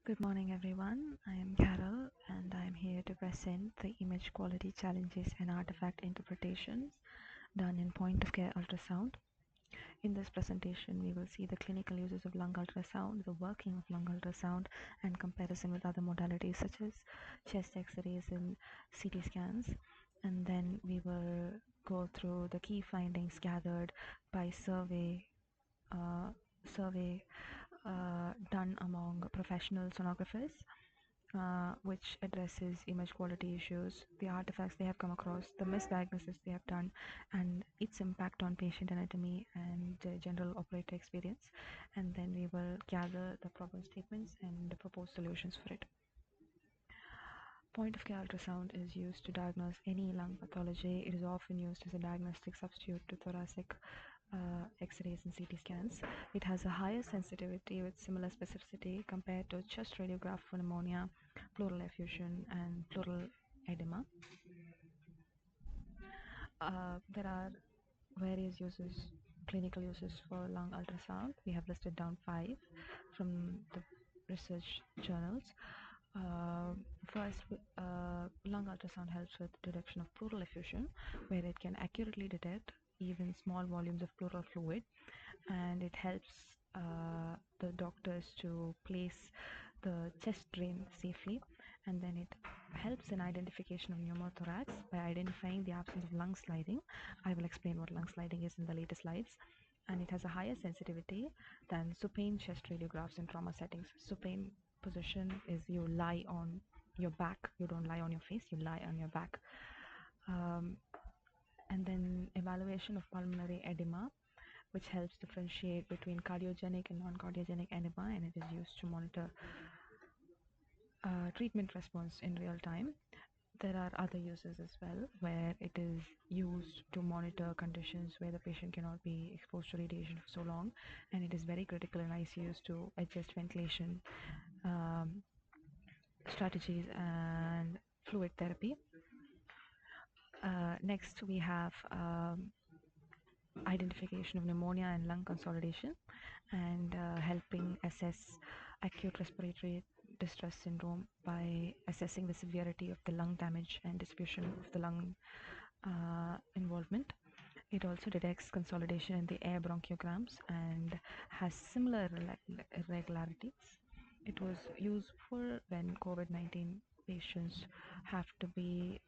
Good morning, everyone. I am Carol, and I am here to present the image quality challenges and artifact interpretations done in point of care ultrasound. In this presentation, we will see the clinical uses of lung ultrasound, the working of lung ultrasound, and comparison with other modalities such as chest x-rays and CT scans. And then we will go through the key findings gathered by uh, survey done among professional sonographers, which addresses image quality issues, the artifacts they have come across, the misdiagnosis they have done, and its impact on patient anatomy and general operator experience. And then we will gather the problem statements and propose solutions for it. Point of care ultrasound is used to diagnose any lung pathology. It is often used as a diagnostic substitute to thoracic X-rays and CT scans. It has a higher sensitivity with similar specificity compared to chest radiograph for pneumonia, pleural effusion, and pleural edema. There are various uses, clinical uses for lung ultrasound. We have listed down 5 from the research journals. Uh, First, lung ultrasound helps with detection of pleural effusion, where it can accurately detect even small volumes of pleural fluid, and it helps the doctors to place the chest drain safely. And then it helps in identification of pneumothorax by identifying the absence of lung sliding. I will explain what lung sliding is in the later slides. And it has a higher sensitivity than supine chest radiographs in trauma settings. Supine position is you lie on your back, you don't lie on your face, you lie on your back. um, and then evaluation of pulmonary edema, which helps differentiate between cardiogenic and non-cardiogenic edema, and it is used to monitor treatment response in real time. There are other uses as well, where it is used to monitor conditions where the patient cannot be exposed to radiation for so long, and it is very critical in ICUs to adjust ventilation um, strategies and fluid therapy. Next, we have identification of pneumonia and lung consolidation, and helping assess acute respiratory distress syndrome by assessing the severity of the lung damage and distribution of the lung involvement. It also detects consolidation in the air bronchograms and has similar irregularities. It was useful when COVID-19 patients have to be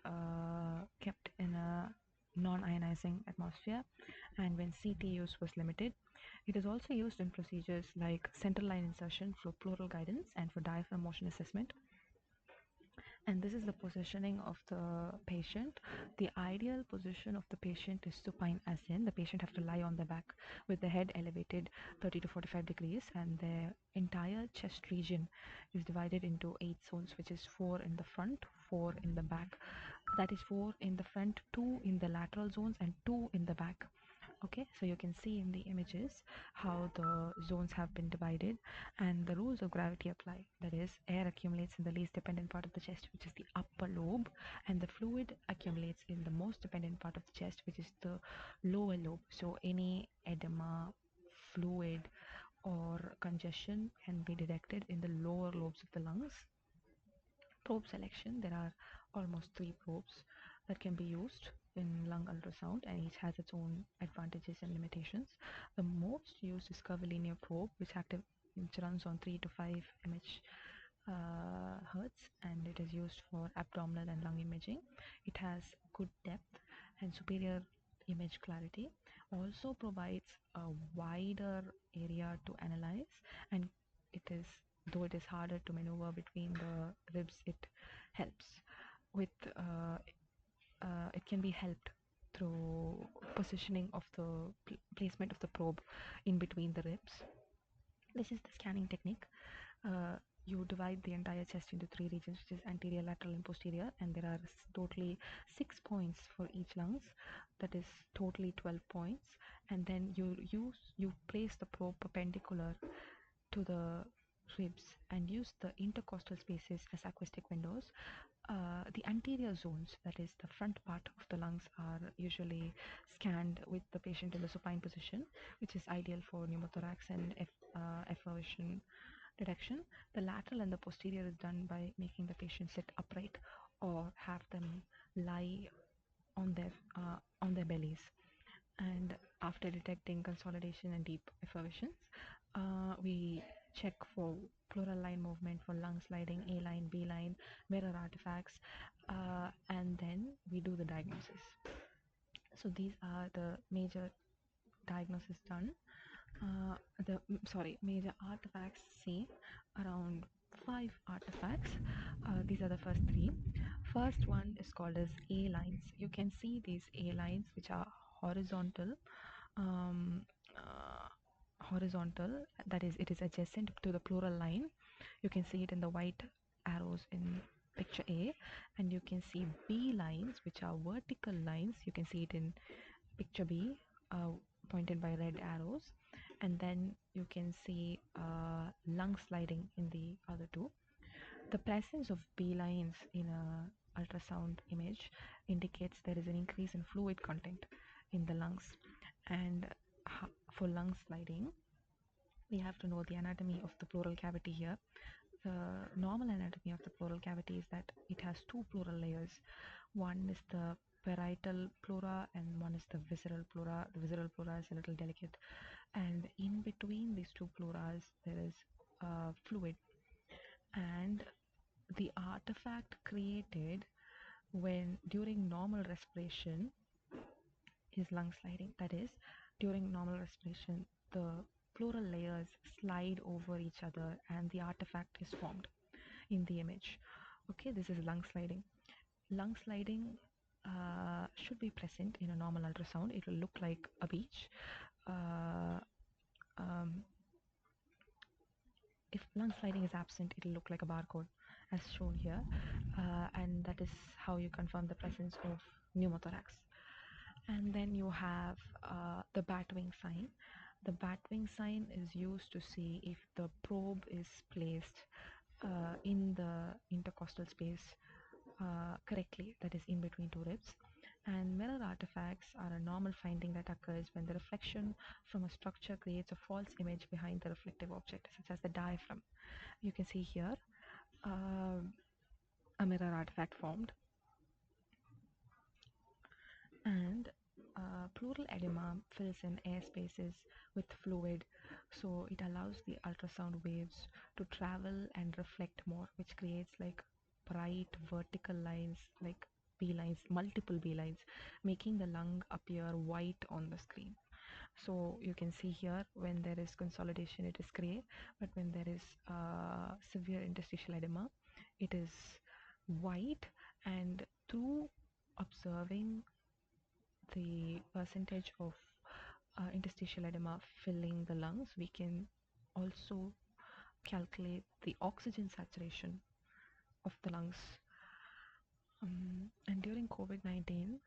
kept in a non-ionizing atmosphere, and when CT use was limited. It is also used in procedures like central line insertion for pleural guidance and for diaphragm motion assessment. And this is the positioning of the patient. The ideal position of the patient is supine, as in the patient have to lie on the back with the head elevated 30 to 45 degrees, and the entire chest region is divided into 8 zones, which is 4 in the front, 4 in the back. That is 4 in the front, 2 in the lateral zones, and 2 in the back. Okay, so you can see in the images how the zones have been divided, and the rules of gravity apply. That is, air accumulates in the least dependent part of the chest, which is the upper lobe, and the fluid accumulates in the most dependent part of the chest, which is the lower lobe. So any edema, fluid, or congestion can be detected in the lower lobes of the lungs. Probe selection, there are almost 3 probes that can be used in lung ultrasound, and each has its own advantages and limitations. The most used is curvilinear probe, which runs on 3 to 5 hertz, and it is used for abdominal and lung imaging. It has good depth and superior image clarity, also provides a wider area to analyze, and it is though it is harder to maneuver between the ribs, it helps with it can be helped through positioning of the placement of the probe in between the ribs. This is the scanning technique. You divide the entire chest into 3 regions, which is anterior, lateral, and posterior, and there are totally 6 points for each lungs. That is totally 12 points, and then you place the probe perpendicular to the ribs and use the intercostal spaces as acoustic windows. The anterior zones, that is the front part of the lungs, are usually scanned with the patient in the supine position, which is ideal for pneumothorax and effusion detection. The lateral and the posterior is done by making the patient sit upright or have them lie on their bellies. And after detecting consolidation and deep effervescence, we check for pleural line movement for lung sliding, A line, B line, mirror artifacts, and then we do the diagnosis. So these are the major diagnosis done. Major artifacts seen around five artifacts. These are the first three. First one is called as A lines. You can see these A lines which are horizontal. Um, uh, Horizontal, that is, it is adjacent to the pleural line. You can see it in the white arrows in picture A, and you can see B lines which are vertical lines. You can see it in picture B, pointed by red arrows, and then you can see lung sliding in the other two. The presence of B lines in a ultrasound image indicates there is an increase in fluid content in the lungs. And for lung sliding, we have to know the anatomy of the pleural cavity here. The normal anatomy of the pleural cavity is that it has two pleural layers. One is the parietal pleura and one is the visceral pleura. The visceral pleura is a little delicate, and in between these two pleuras there is fluid, and the artifact created when during normal respiration is lung sliding. That is, during normal respiration, the pleural layers slide over each other and the artifact is formed in the image. Okay, this is lung sliding. Lung sliding should be present in a normal ultrasound. It will look like a beach. Uh, um, if lung sliding is absent, it will look like a barcode as shown here. And that is how you confirm the presence of pneumothorax. And then you have the batwing sign. The batwing sign is used to see if the probe is placed in the intercostal space correctly, that is in between two ribs. And mirror artifacts are a normal finding that occurs when the reflection from a structure creates a false image behind the reflective object, such as the diaphragm. You can see here uh, a mirror artifact formed. And pleural edema fills in air spaces with fluid, so it allows the ultrasound waves to travel and reflect more, which creates like bright vertical lines, like B lines, multiple B lines, making the lung appear white on the screen. So you can see here when there is consolidation it is gray, but when there is severe interstitial edema it is white. And through observing the percentage of interstitial edema filling the lungs, we can also calculate the oxygen saturation of the lungs. And during COVID-19,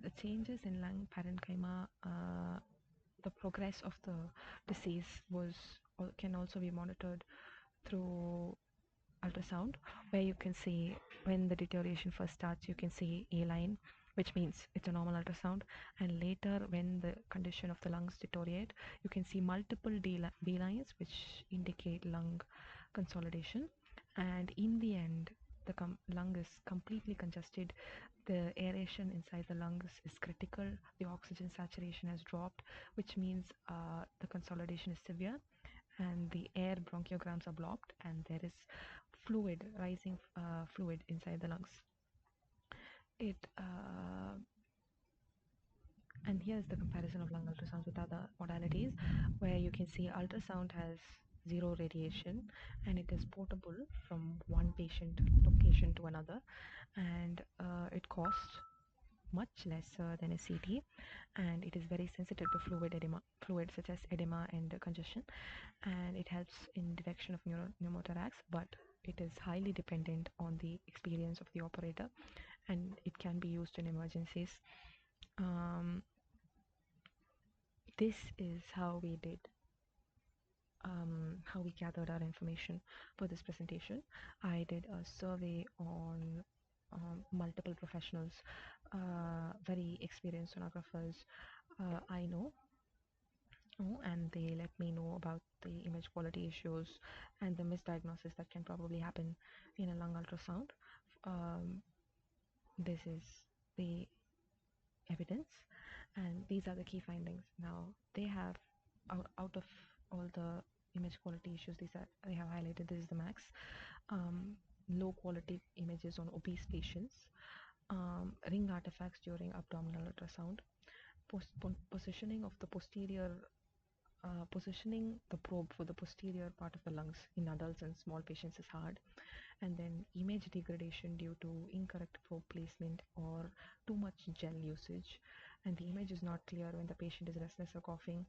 the changes in lung parenchyma, the progress of the disease can also be monitored through ultrasound, where you can see when the deterioration first starts, you can see A line, which means it's a normal ultrasound, and later when the condition of the lungs deteriorate, you can see multiple B lines, which indicate lung consolidation. And in the end, the lung is completely congested. The aeration inside the lungs is critical. The oxygen saturation has dropped, which means the consolidation is severe, and the air bronchograms are blocked, and there is fluid, rising fluid inside the lungs. It And here's the comparison of lung ultrasounds with other modalities, where you can see ultrasound has zero radiation and it is portable from one patient location to another, and it costs much lesser than a CT, and it is very sensitive to fluid such as edema and congestion, and it helps in detection of pneumothorax, but it is highly dependent on the experience of the operator, and it can be used in emergencies. Um, this is how we gathered our information for this presentation. I did a survey on multiple professionals, very experienced sonographers I know, know, and they let me know about the image quality issues and the misdiagnosis that can probably happen in a lung ultrasound. Um, this is the evidence, and these are the key findings. Now they have out of all the image quality issues, these are they have highlighted. This is the max. um, Low quality images on obese patients, ring artifacts during abdominal ultrasound, positioning of the posterior, positioning the probe for the posterior part of the lungs in adults and small patients is hard, and then image degradation due to incorrect probe placement or too much gel usage, and the image is not clear when the patient is restless or coughing,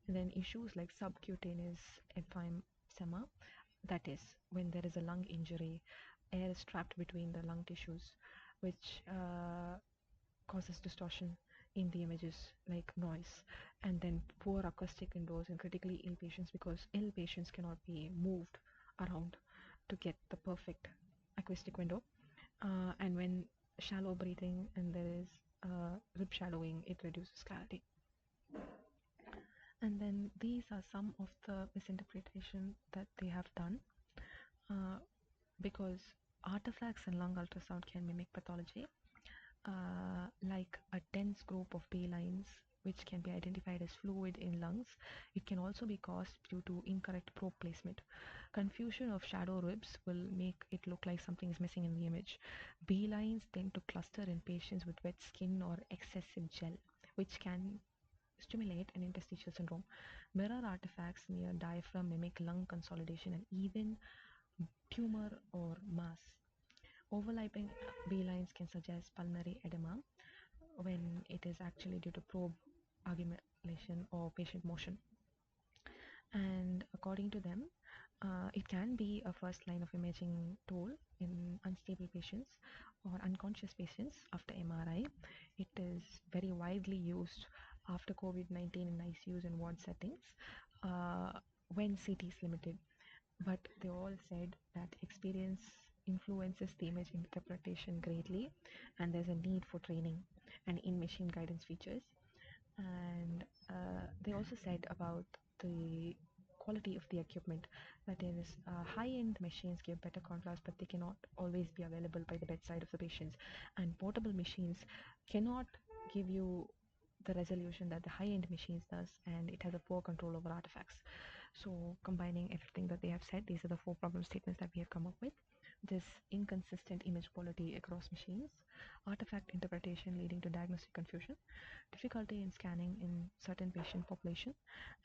and then issues like subcutaneous emphysema, that is when there is a lung injury, air is trapped between the lung tissues, which causes distortion in the images like noise, and then poor acoustic indoors in critically ill patients because ill patients cannot be moved around to get the perfect acoustic window. And when shallow breathing and there is rib shadowing, it reduces clarity. And then these are some of the misinterpretation that they have done, uh, because artifacts in lung ultrasound can mimic pathology, like a dense group of B lines, which can be identified as fluid in lungs. It can also be caused due to incorrect probe placement. Confusion of shadow ribs will make it look like something is missing in the image. B lines tend to cluster in patients with wet skin or excessive gel, which can stimulate an interstitial syndrome. Mirror artifacts near diaphragm mimic lung consolidation and even tumor or mass. Overlapping B lines can suggest pulmonary edema when it is actually due to probe accumulation or patient motion. And according to them, it can be a first line of imaging tool in unstable patients or unconscious patients after MRI. It is very widely used after COVID-19 in ICUs and ward settings, uh, when CT is limited. But they all said that experience influences the image interpretation greatly, and there's a need for training and in machine guidance features. And they also said about the quality of the equipment, that is, high-end machines give better contrast, but they cannot always be available by the bedside of the patients, and portable machines cannot give you the resolution that the high-end machines does, and it has a poor control over artifacts. So combining everything that they have said, these are the four problem statements that we have come up with. This inconsistent image quality across machines, artifact interpretation leading to diagnostic confusion, difficulty in scanning in certain patient population,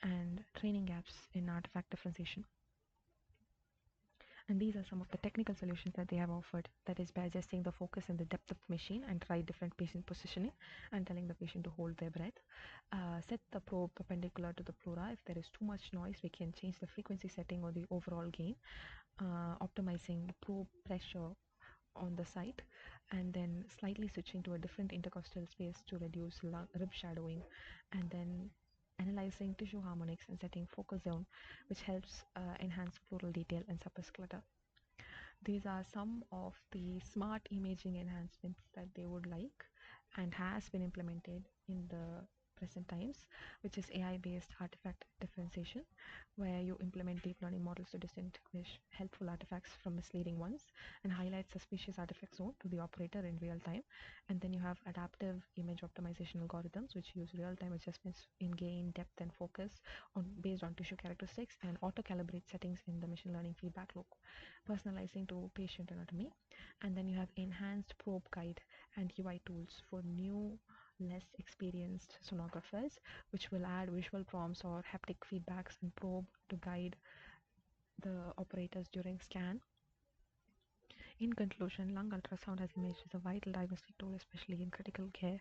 and training gaps in artifact differentiation. And these are some of the technical solutions that they have offered. That is by adjusting the focus and the depth of the machine and try different patient positioning and telling the patient to hold their breath. Set the probe perpendicular to the pleura. If there is too much noise, we can change the frequency setting or the overall gain. Optimizing probe pressure on the site, and then slightly switching to a different intercostal space to reduce rib shadowing, and then analyzing tissue harmonics and setting focus zone, which helps enhance pleural detail and suppress clutter. These are some of the smart imaging enhancements that they would like and has been implemented in the present times, which is AI-based artifact differentiation, where you implement deep learning models to distinguish helpful artifacts from misleading ones and highlight suspicious artifact zone to the operator in real time. And then you have adaptive image optimization algorithms, which use real-time adjustments in gain, depth, and focus based on tissue characteristics, and auto-calibrate settings in the machine learning feedback loop, personalizing to patient anatomy. And then you have enhanced probe guide and UI tools for new, less experienced sonographers, which will add visual prompts or haptic feedbacks and probe to guide the operators during scan. In conclusion, lung ultrasound has emerged as a vital diagnostic tool, especially in critical care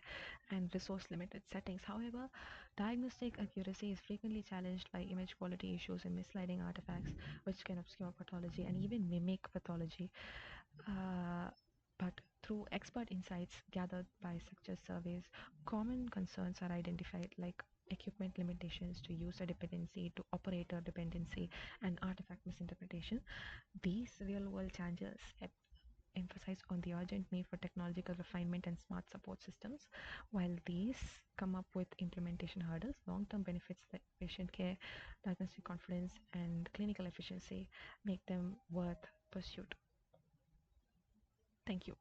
and resource-limited settings. However, diagnostic accuracy is frequently challenged by image quality issues and misleading artifacts, which can obscure pathology and even mimic pathology. Uh, but through expert insights gathered by such surveys, common concerns are identified, like equipment limitations to user dependency to operator dependency and artifact misinterpretation. These real world challenges emphasize on the urgent need for technological refinement and smart support systems. While these come up with implementation hurdles, long-term benefits like patient care, diagnostic confidence, and clinical efficiency make them worth pursuit. Thank you.